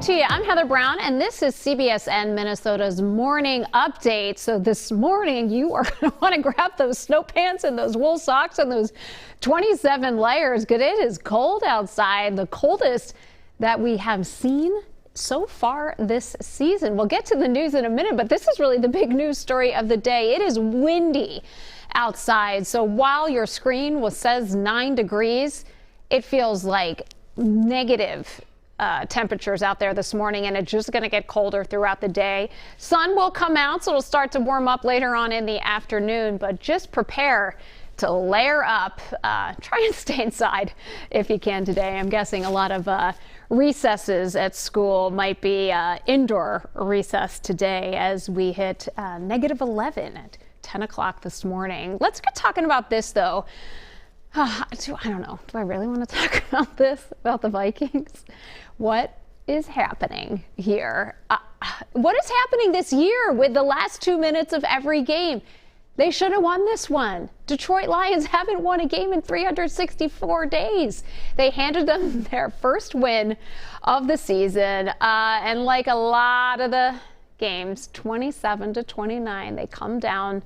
to you. I'm Heather Brown, and this is CBSN Minnesota's morning update. So this morning, you are going to want to grab those snow pants and those wool socks and those 27 layers. Good, it is cold outside, the coldest that we have seen so far this season. We'll get to the news in a minute, but this is really the big news story of the day. It is windy outside. So while your screen says 9 degrees, it feels like negative temperatures out there this morning, and it's just going to get colder throughout the day. Sun will come out, so it'll start to warm up later on in the afternoon, but just prepare to layer up. Try and stay inside if you can today. I'm guessing a lot of recesses at school might be indoor recess today as we hit negative 11 at 10 o'clock this morning. Let's get talking about this, though. I don't know. Do I really want to talk about this, about the Vikings? What is happening here? What is happening this year with the last 2 minutes of every game? They should have won this one. Detroit Lions haven't won a game in 364 days. They handed them their first win of the season. And like a lot of the games, 27-29, they come down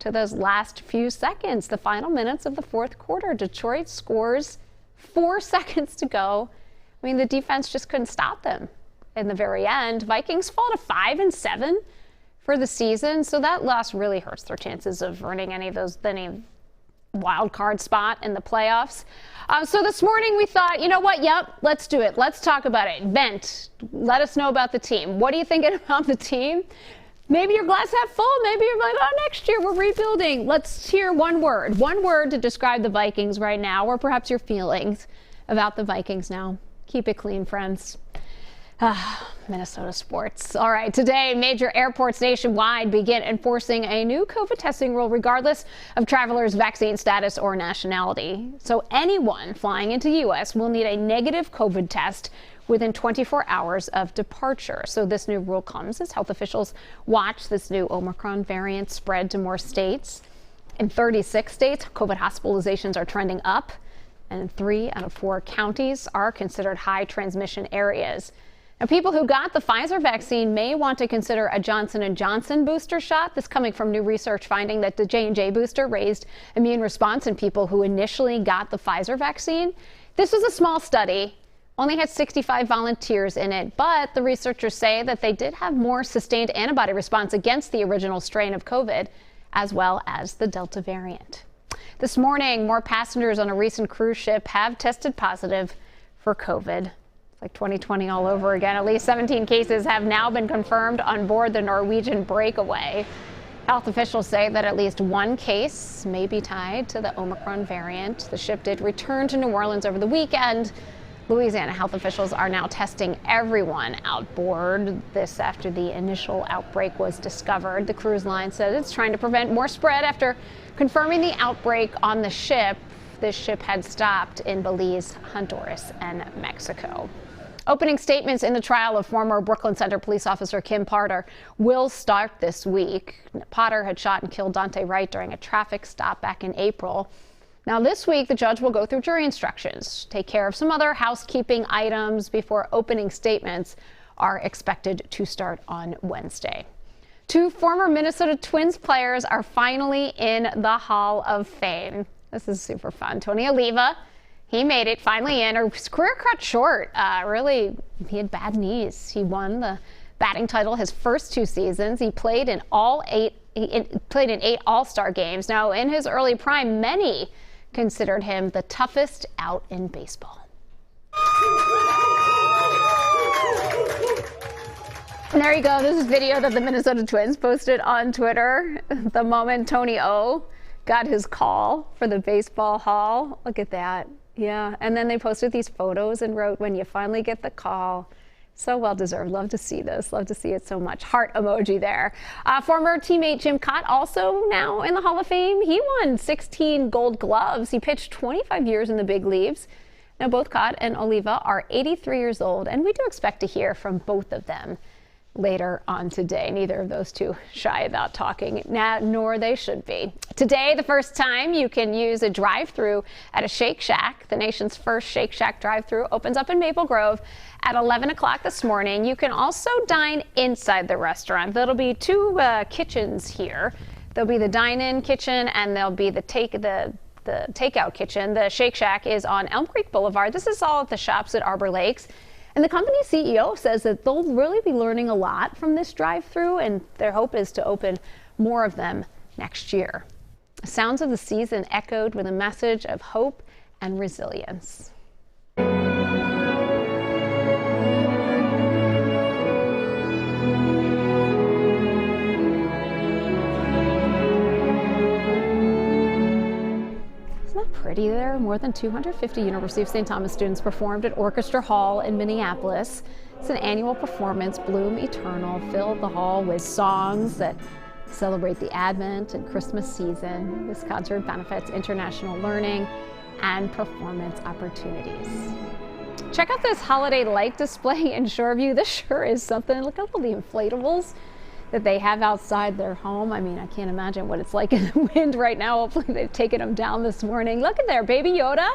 to those last few seconds, the final minutes of the fourth quarter. Detroit scores 4 seconds to go. I mean, the defense just couldn't stop them in the very end. Vikings fall to 5-7 for the season, so that loss really hurts their chances of earning any wild card spot in the playoffs. So this morning we thought, you know what? Yep, let's do it. Let's talk about it. Vent. Let us know about the team. What are you thinking about the team? Maybe your glass half full. Maybe you're like, oh, next year we're rebuilding. Let's hear one word to describe the Vikings right now, or perhaps your feelings about the Vikings now. Keep it clean, friends. Minnesota sports. All right, today, major airports nationwide begin enforcing a new COVID testing rule regardless of travelers' vaccine status or nationality. So anyone flying into the U.S. will need a negative COVID test within 24 hours of departure. So this new rule comes as health officials watch this new Omicron variant spread to more states. In 36 states, COVID hospitalizations are trending up, and 3 out of 4 counties are considered high transmission areas. Now, people who got the Pfizer vaccine may want to consider a Johnson & Johnson booster shot. This coming from new research finding that the J&J booster raised immune response in people who initially got the Pfizer vaccine. This was a small study. Only had 65 volunteers in it, but the researchers say that they did have more sustained antibody response against the original strain of COVID, as well as the Delta variant. This morning, more passengers on a recent cruise ship have tested positive for COVID. It's like 2020 all over again. At least 17 cases have now been confirmed on board the Norwegian Breakaway. Health officials say that at least 1 case may be tied to the Omicron variant. The ship did return to New Orleans over the weekend. Louisiana health officials are now testing everyone outboard. This after the initial outbreak was discovered. The cruise line said it's trying to prevent more spread after confirming the outbreak on the ship. This ship had stopped in Belize, Honduras, and Mexico. Opening statements in the trial of former Brooklyn Center police officer Kim Potter will start this week. Potter had shot and killed Dante Wright during a traffic stop back in April. Now, this week, the judge will go through jury instructions, take care of some other housekeeping items before opening statements are expected to start on Wednesday. 2 former Minnesota Twins players are finally in the Hall of Fame. This is super fun. Tony Oliva, he made it finally in. His career cut short. Really, he had bad knees. He won the batting title his first 2 seasons. He played in 8 All-Star games. Now, in his early prime, many considered him the toughest out in baseball. And there you go. This is video that the Minnesota Twins posted on Twitter. The moment Tony O got his call for the baseball hall. Look at that. Yeah. And then they posted these photos and wrote, "When you finally get the call." So well deserved. Love to see this. Love to see it so much. Heart emoji there. Former teammate Jim Cott also now in the Hall of Fame. He won 16 Gold Gloves. He pitched 25 years in the big leagues. Now both Cott and Oliva are 83 years old, and we do expect to hear from both of them later on today. Neither of those two shy about talking, nor they should be. Today, the first time you can use a drive-thru at a Shake Shack. The nation's first Shake Shack drive-thru opens up in Maple Grove at 11 o'clock this morning. You can also dine inside the restaurant. There'll be two kitchens here. There'll be the dine-in kitchen and there'll be the takeout kitchen. The Shake Shack is on Elm Creek Boulevard. This is all at the shops at Arbor Lakes. And the company CEO says that they'll really be learning a lot from this drive-thru, and their hope is to open more of them next year. Sounds of the season echoed with a message of hope and resilience. Pretty there. More than 250 University of St. Thomas students performed at Orchestra Hall in Minneapolis. It's an annual performance. Bloom Eternal filled the hall with songs that celebrate the Advent and Christmas season. This concert benefits international learning and performance opportunities. Check out this holiday light display in Shoreview. This sure is something. Look at all the inflatables that they have outside their home. I mean, I can't imagine what it's like in the wind right now. Hopefully they've taken them down this morning. Look at there, Baby Yoda.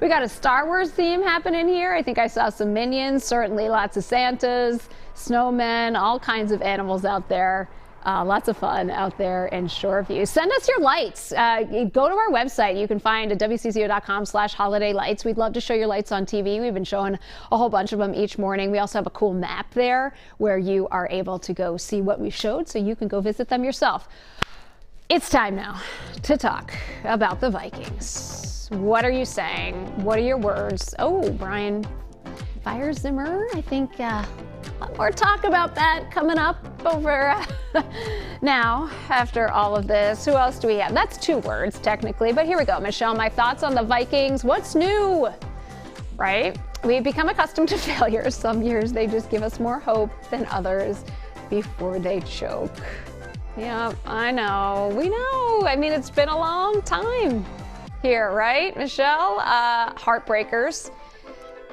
We got a Star Wars theme happening here. I think I saw some Minions, certainly lots of Santas, snowmen, all kinds of animals out there. Lots of fun out there in Shoreview. Send us your lights. Go to our website. You can find wcco.com/holiday lights. We'd love to show your lights on TV. We've been showing a whole bunch of them each morning. We also have a cool map there where you are able to go see what we showed, so you can go visit them yourself. It's time now to talk about the Vikings. What are you saying? What are your words? Oh, Brian fires Zimmer. I think a lot more talk about that coming up over now after all of this. Who else do we have? That's two words technically, but here we go. Michelle, my thoughts on the Vikings. What's new? Right? We've become accustomed to failures. Some years they just give us more hope than others before they choke. Yeah, I know. We know. I mean, it's been a long time here, right, Michelle? Heartbreakers.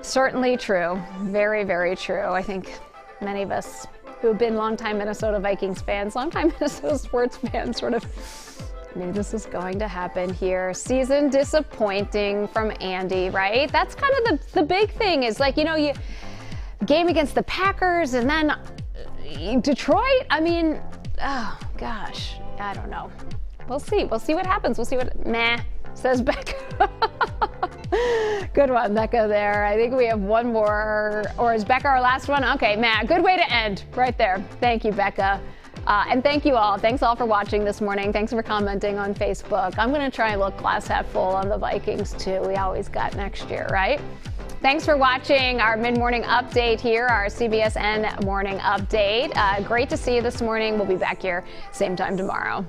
Certainly true. Very, very true. I think many of us who have been longtime Minnesota Vikings fans, longtime Minnesota sports fans, sort of knew this was going to happen here. Season disappointing from Andy, right? That's kind of the big thing is like, you know, you game against the Packers and then Detroit. I mean, oh gosh, I don't know. We'll see. We'll see what happens. We'll see what, says Becca. Good one, Becca, there. I think we have one more. Or is Becca our last one? Okay, good way to end right there. Thank you, Becca. And thank you all. Thanks all for watching this morning. Thanks for commenting on Facebook. I'm going to try and look glass half full on the Vikings, too. We always got next year, right? Thanks for watching our mid-morning update here, our CBSN morning update. Great to see you this morning. We'll be back here same time tomorrow.